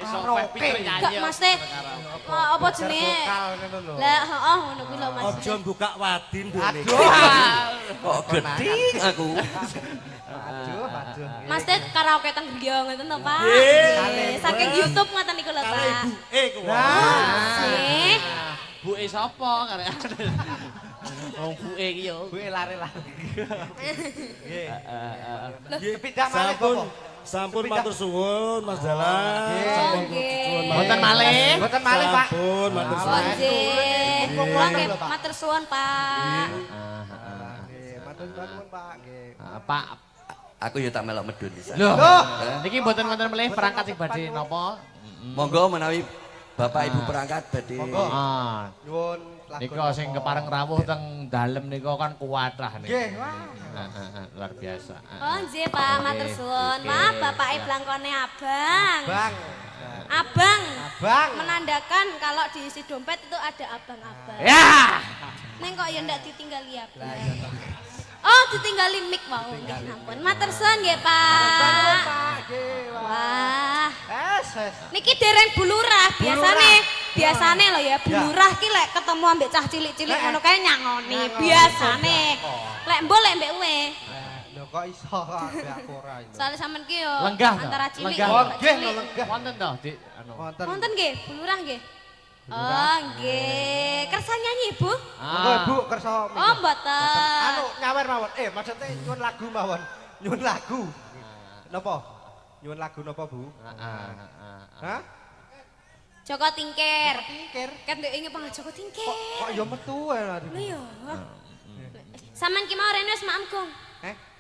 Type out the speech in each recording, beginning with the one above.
Gak Mas Teh. Apa jenenge? Lah heeh ngono kuwi lho Mas. Aja buka wadin dene. Kok geding aku. Aduh. Mas Teh karaoke teng griya ngoten to, Pak? Nggih. Saking YouTube ngoten niku lho, Pak. Ibuke kuwi. Nggih. Buke sapa karek? Wong buke iki yo. Buke lari-lari. Nggih. Nggih, Pindah malih kok. Sampun matur suwun Mas Dalan. Sampun suwun. Mboten malih. Mboten malih, Pak. Sampun matur suwun. Nggih. Kula nggih matur suwun, Pak. Nggih, matur suwun, Pak. Nggih. Pak, Aku ya tak melok medun di sana. lho, niki mboten wonten melih perangkat sing badhe napa? Monggo menawi Bapak Ibu perangkat badhe. Monggo. Ah, Nyuwun lagu. nika sing kepareng rawuh teng dalem nika kan kuwathah niku. Nggih, wah. Luar biasa. Oh, nggih, Pak, matur suwun. Maaf, Bapak blangkone abang. Bang. Abang. Bang. Menandakan kalau diisi dompet itu ada abang-abang. Ya. Neng kok ya ndak ditinggali abang. Oh, ditinggali mic mau. Nggih, ampun. Matur suwun nggih, Pak. Wah. Niki dereng bulurah, biasane lho ya bulurah ki lek ketemu ambek cah cilik-cilik ngono kae nyangoni. Biasane. Lek mbok lek mbek kowe. Lho kok iso kok ambek aku ora iki. Soale sampean ki yo Lenggah antara toh? cilik. Lenggah. Oh, nggih, lenggah. Wonten to, Dik? Anu. Wonten. Wonten nggih, bulurah nggih. Oh, nggih. Kersa nyanyi, Bu? Monggo Ibu kersa. Oh, mboten. Anu nyawer mawon. Maksudnya nyuwun lagu mawon. Nyuwun lagu. Napa? Nyuwun lagu napa, Bu? Hah? Joko Tingkir. Tingkir. Kan ndek inge panggah Joko Tingkir. Kok ya metu ae. Lho ya. Sampean ki mau rene wis maem, Gong.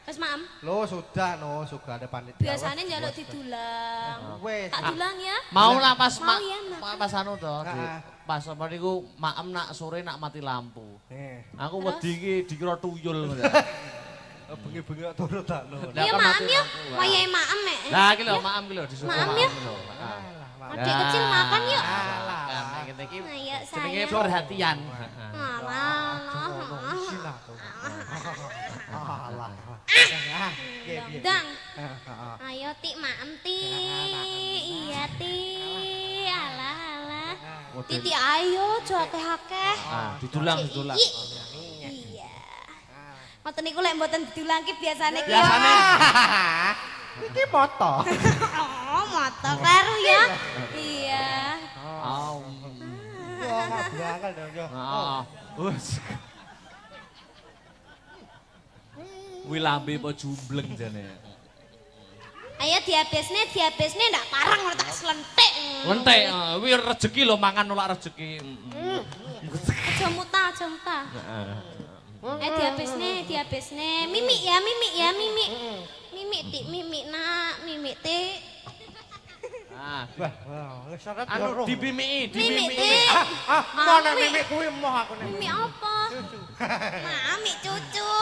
Wis maem. Lho sudah sudah ada panitia. Biasane njaluk didulang. Wes. Tak dulang ya. Mau lah pas Mau ya, Mak. pas anu to, pas apa niku maem nak sore nak mati lampu. Aku wedi iki dikira tuyul ngono. Bengi-bengi kok turu takno. Iya maem ya. Wayahe maem mek. Lah iki lho maem ki lho disuruh Maem maem ya. lho. Adik kecil makan yuk. Kan kita iki Ayo jenenge sayang. perhatian. Alah. Alah. Dang. Ayo Tik maem Ti. Iya Ti. Alah alah. Titi ayo jo akeh-akeh. Didulang. Iya. Ngoten niku lek mboten didulang ki biasane ki. Biasane. Iki moto. Oh, moto karo ya. Iya. Oh. Wah, ngabrakal dong yo. Wes. Kuwi lambe apa jumbleng jane. Ayo dihabisne ndak parang ngono tak slentik. Lentek, kuwi rezeki lho mangan nolak rezeki. Aja muta. Dihabisne. Mimik ya. Mimik Tik, mimik nak, mimik Tik. Wah, wis ora Anu dibimiki. Tik. Mana mimik kuwi emoh aku nek. Mimik apa? Mimik cucu.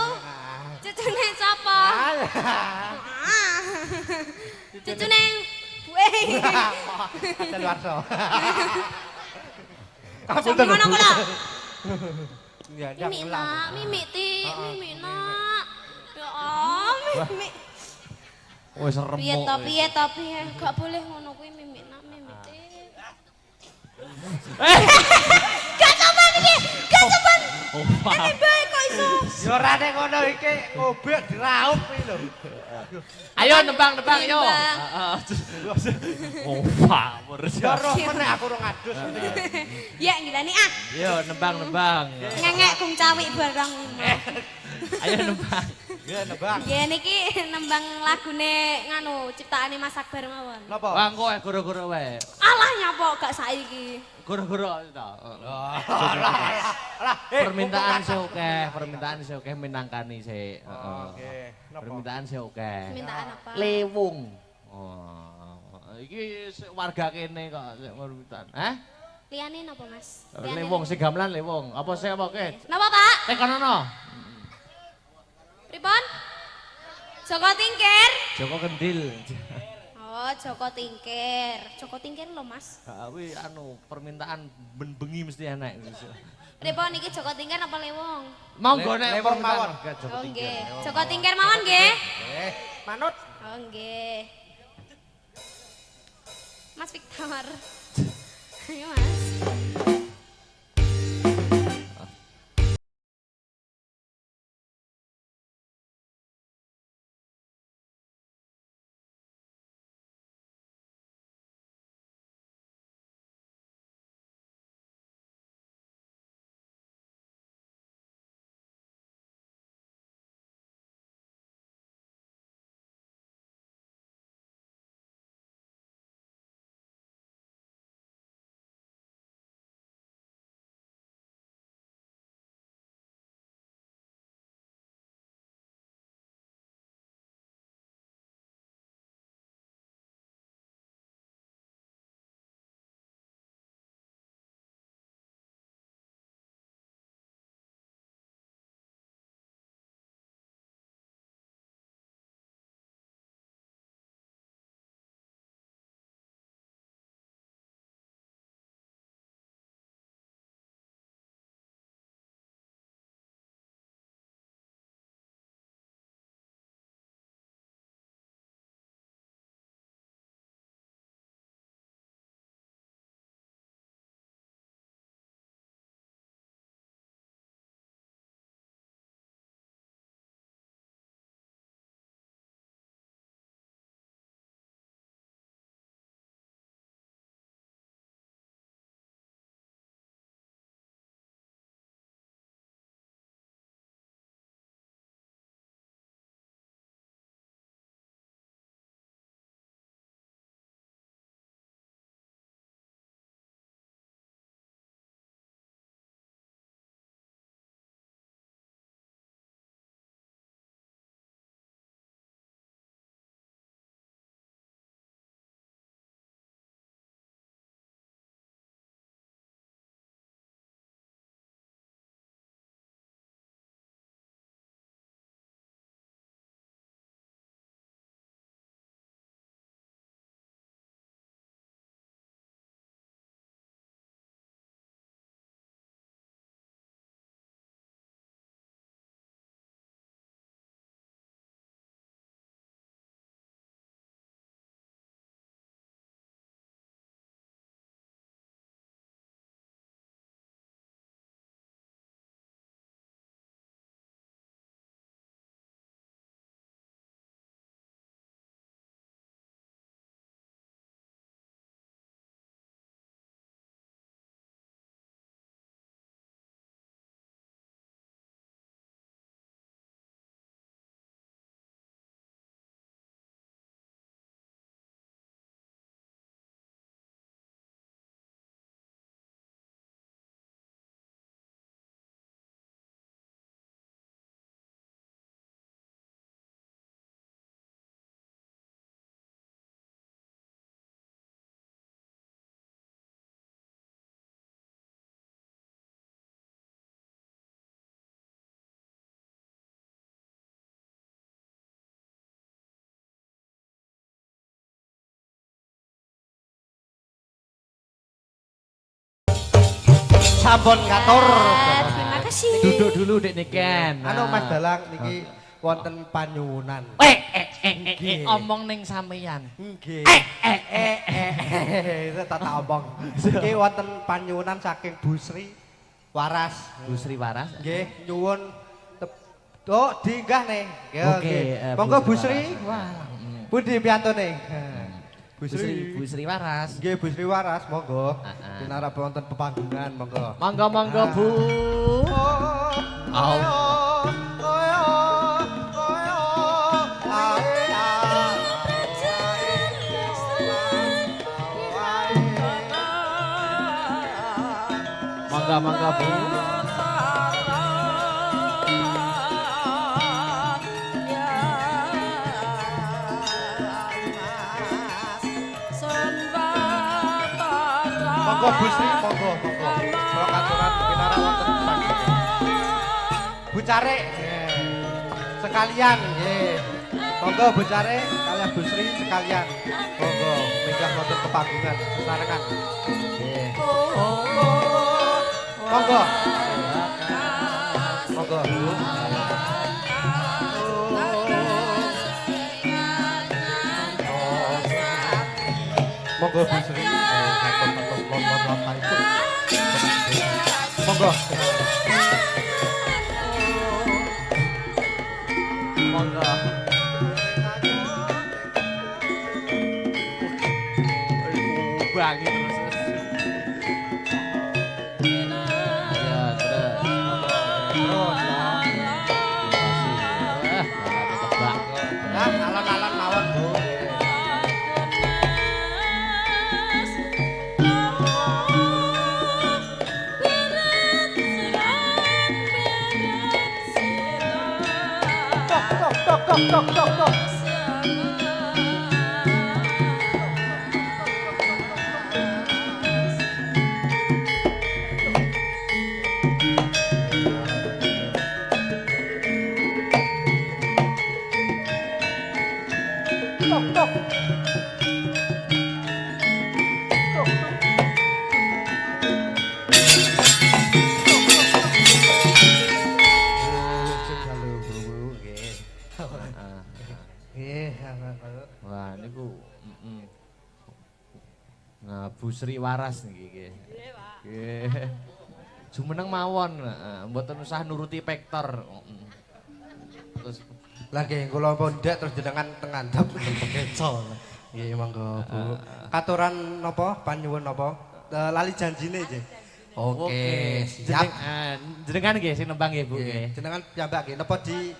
Cucune sapa? Cucune buwe. Ada luar so. Sampe ngono kula. Ya, Mimik nak, mimik Tik, mimik nak. Ya Allah, mimik. Wis remuk. Piye tapi gak boleh ngono kuwi mimik nak mimik Tik. Gak sopan iki, gak sopan. Oh, paham. Bae kok iso. Ya ora nek ngono iki ngobek diraup iki lho. Ayo nembang yo. Oh, paham. Ya roh meneh aku ora ngadus. Ya ngilani ah. Yo nembang. Ngengek kung cawik barang. Ayo nembang. Ya nebak. Ya niki nembang lagune nganu ciptaane Mas Akbar mawon. Napa? Wah, engko goro-goro wae. Alah nyapa gak saiki. Goro-goro to. Alah, Permintaan sih oke minangkani sih. Oke. Napa? Permintaan sih oke. Permintaan apa? Lewung. Oh, iki warga kene kok permintaan. Liyane napa Mas? Lewung sing gamelan lewung. Apa sih apa oke? Napa Pak? Tekonono. Pripun? Joko Tingkir. Joko Kendil. Oh, Joko Tingkir. Joko Tingkir lho Mas. Kuwi anu permintaan ben bengi mesti enak. Pripun iki Joko Tingkir apa lewung? Monggo nek Lewung mawon. Oh nggih. Joko Tingkir mawon nggih. Manut. Oh nggih. Mas Victor. Ayo Mas. Sampun ngatur. Terima kasih. Duduk dulu Dek Niken. Anu Mas Dalang niki wonten panyuwunan. Omong ning sampeyan. Nggih. Itu tak omong. Niki wonten panyuwunan saking Bu Sri Waras. Bu Sri Waras. Nggih, nyuwun oh diinggah nih. Oke, monggo Bu Bu Sri. Sri. Wah. Budi piyantune. Bu Sri Waras. Nggih, Bu Sri Waras, monggo. Pinarep wonten pepanggungan, monggo. Monggo Bu. Monggo Bu. Monggo Bu Sri, monggo. Kula katuran pinarep wonten pepanggungan. Bu Carik, sekalian nggih. Monggo Bu Carik kalian Bu Sri sekalian. Monggo minggah wonten pepanggungan sesarengan. Nggih. Monggo. Monggo. Monggo Bu Sri. Atur lon-lon itu. Monggo. Monggo. Bangi terus. Ya, terus. Terus. Tebak. Nah, alon-alon mawon Bu. Tok. Wah, niku Nah, Bu Sri Waras niki nggih. Nggih. Jumeneng mawon, mboten usah nuruti pektor. Terus Lagi kula pondhek terus jenengan teng ngandhap bekeco. Nggih monggo Bu. Katuran napa panyuwun napa? Lali janjine nggih. Oke, siap. Jenengan nggih sing nembang nggih Bu nggih. Jenengan piyambak nggih napa di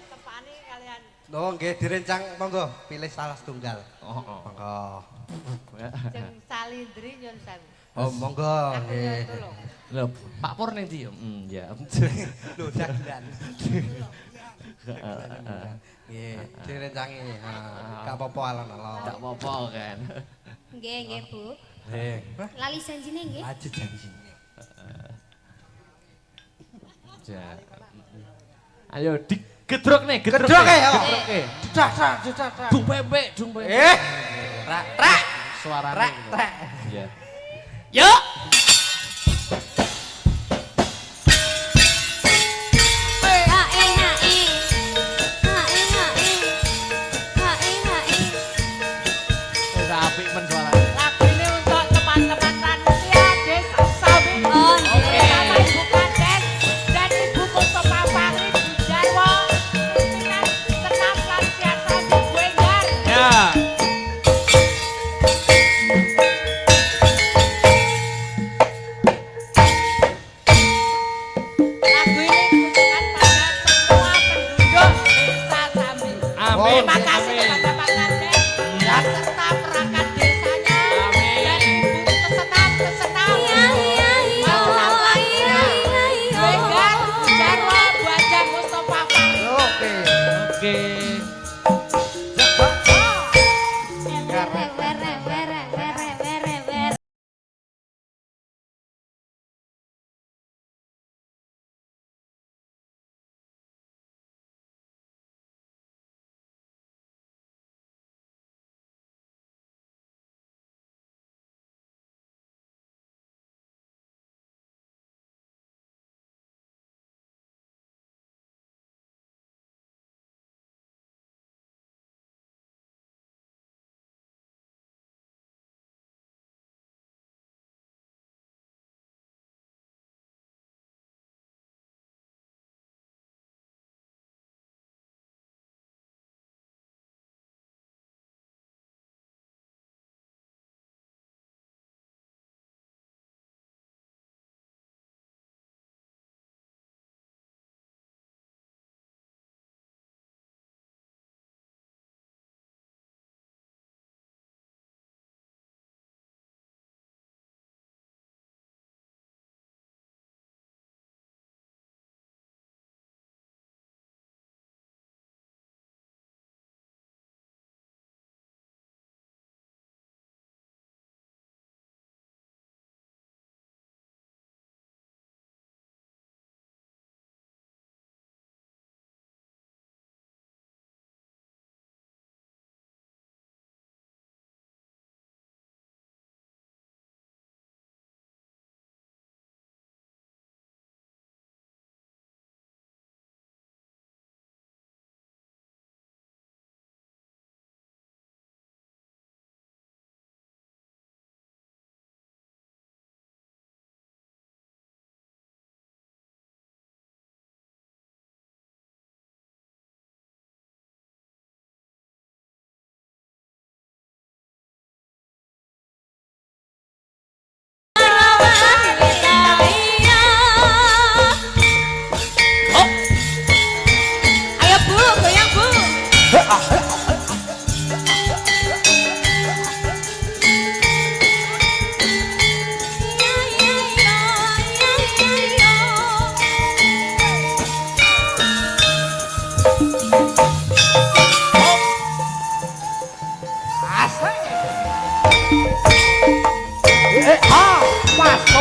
Oh nggih direncang monggo pilih salah setunggal. Monggo. Jeng Salindri nyun sewu. Oh monggo nggih. Lho, Pak Pur ning ndi? Ya. Lho dagelan. Nggih, direncangi. Gak apa-apa alon-alon. Gak apa-apa kan. Nggih, Bu. Nggih. Lali janjine nggih. Aja janji. Ja. Ayo digedrok nih, Gedrok ya. Cedak. Dung pempek. Trak. Suarane. Trak. Iya. Yuk. Wis apik men suarane. Lagu ini untuk teman-teman Ranusia Desa Sawi. Oh, nggih. Sama Ibu Kades dan Ibu Kustopa Fahri Bujarwo. Pimpinan Senam Lansia Sawi Buenggar. Ya. Lagu ini ditujukan pada semua penduduk Desa Sambi. Amin. Terima kasih Amin. kepada Pak Kades dan serta perangkat desanya dan Ibu kesenam. Buenggar, Bujarwo, Buajang, Kustopa Fahri. Oke. Oke.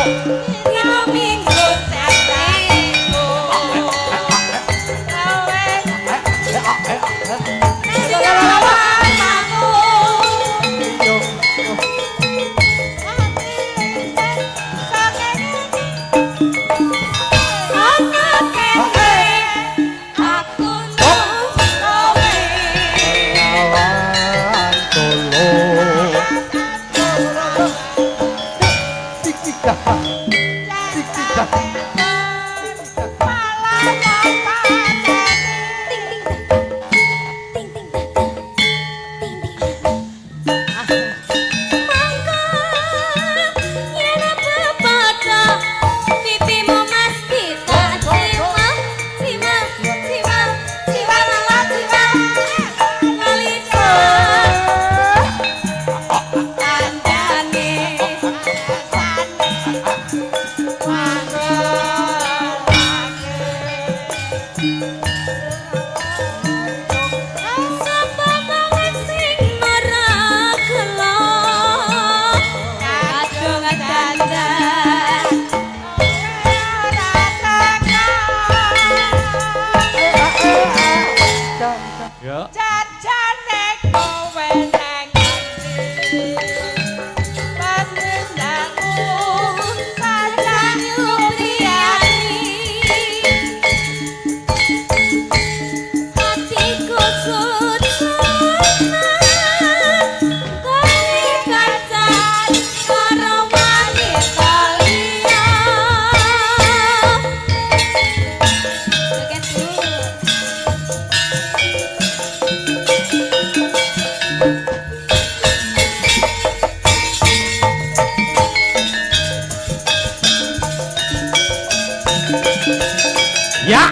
Dino minggu Minggu Ya.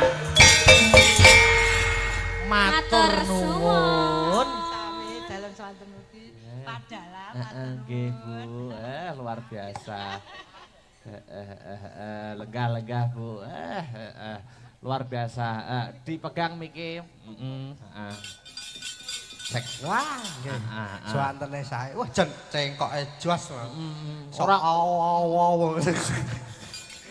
Matur nuwun. Sami dalam swanten mugi padalah Nggih, Bu. Luar biasa. Lega-lega, Bu. Luar biasa. Dipegang miki. Cek. Wah, nggih. Suantene sae. Wah, jen cengkoke jos. Ora awo.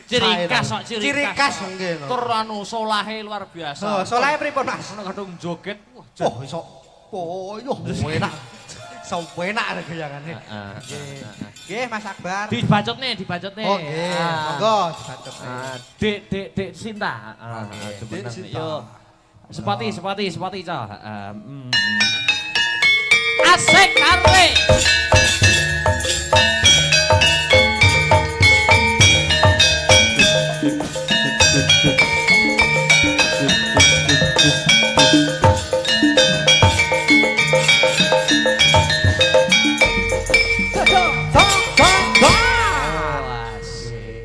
ciri khas kok Ciri khas nggih. Tur anu solahe luar biasa. Solahe pripun, Mas? Ono kadung joget. Wah, Oh, iso poyo enak. Enak regayangane. Nggih, Mas Akbar. Dibacot nih. Oh, nggih. Monggo dibacot. Dek Sinta. Dek Sinta. Yo. Sepati, Cah. Asik karwe.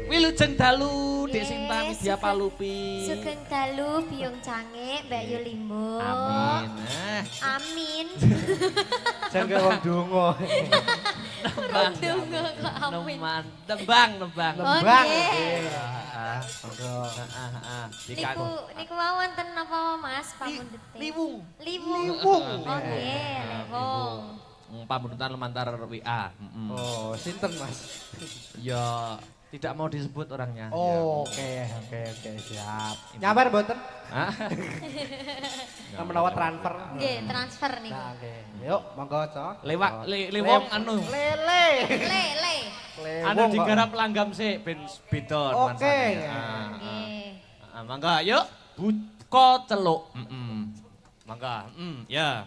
Wilujeng dalu Dek Sinta Widya Palupi. Sugeng dalu Biyung Cange Mbak Yulimbo. Amin. Amin. Jengke wong donga. Donga kok amin. Tembang. Oh, Bang. nggih. Monggo. Niku wonten napa Mas pamundhete? Liwung. Liwung. Oh nggih, liwung. Pamundutan lumantar WA. Oh, sinten Mas? Ya tidak mau disebut orangnya. Oh, oke, siap. Nyamper mboten? Hah? Menawa transfer. Nggih, transfer niku. Nah, oke. Yuk, monggo, Cok. Liwung anu. Lele. Le. Anu digarap langgam sik ben beda Oke. Nggih. Mangga yuk buka celuk. Mangga. Ya.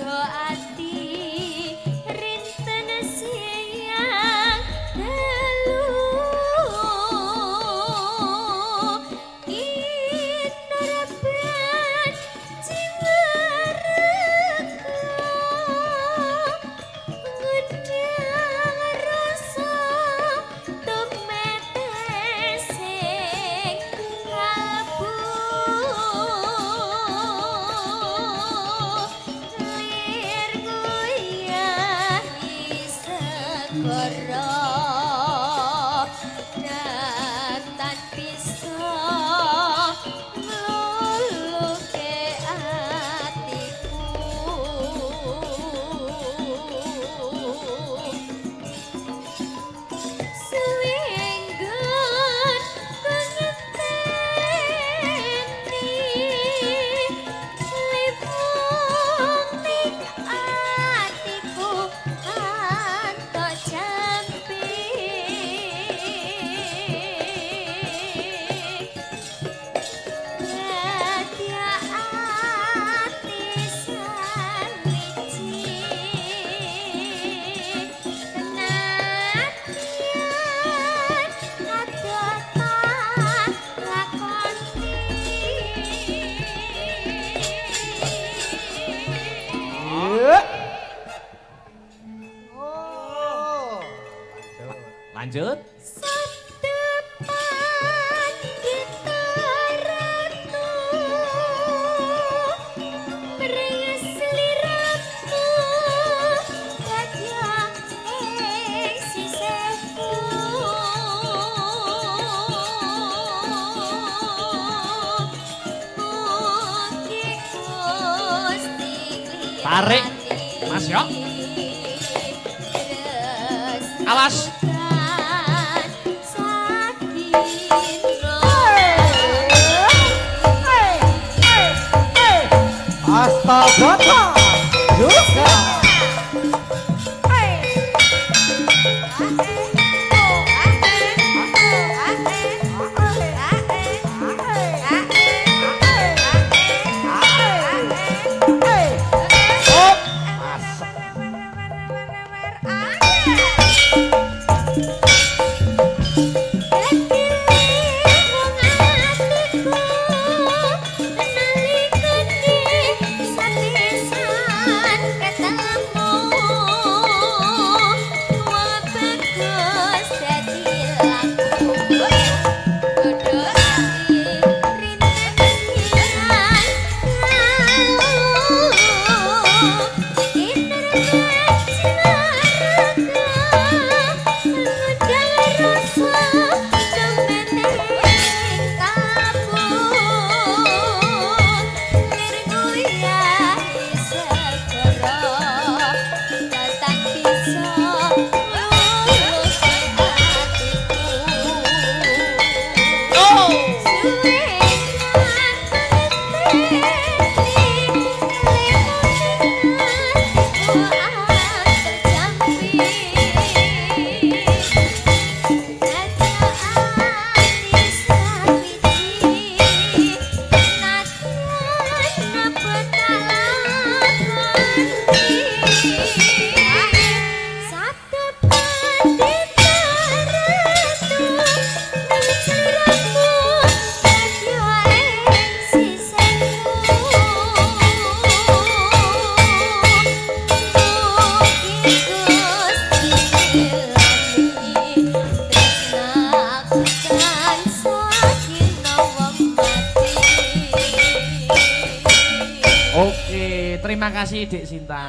Ati rinten siang dalu inaraban jiwaraku ngundang rasa tumetesing kalbu Lanjut. Satepan kita ratu Merius liramu Gajah sisihku Mugi Gusti Tarik, Mas, yo. Awas. Astaga. Juga. Terima kasih Dek Sinta.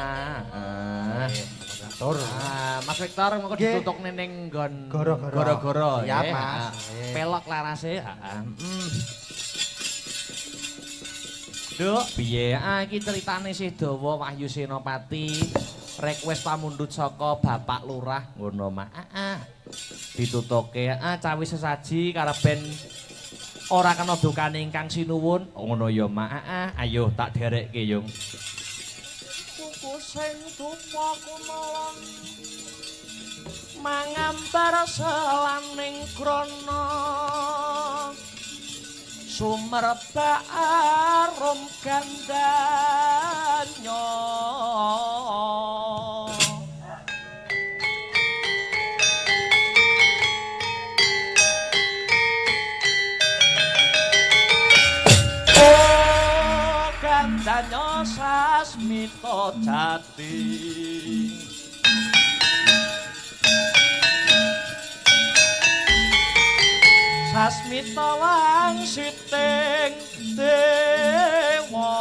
Mas Victor mau ditutuk neneng gon goro-goro. Siap, Mas. Pelok larase. Duk, piye iki ceritane sih dawa Wahyu Senopati request pamundhut saka Bapak Lurah ngono mak. Ditutuke cawi sesaji kareben ora kena dukane ingkang sinuwun ngono ya mak. Ayo tak derekke yung. Sing tumaku melon mangambar selaning krana sumerbak arum gandanya Gandanya sasmita jati sasmita wangsiting dewa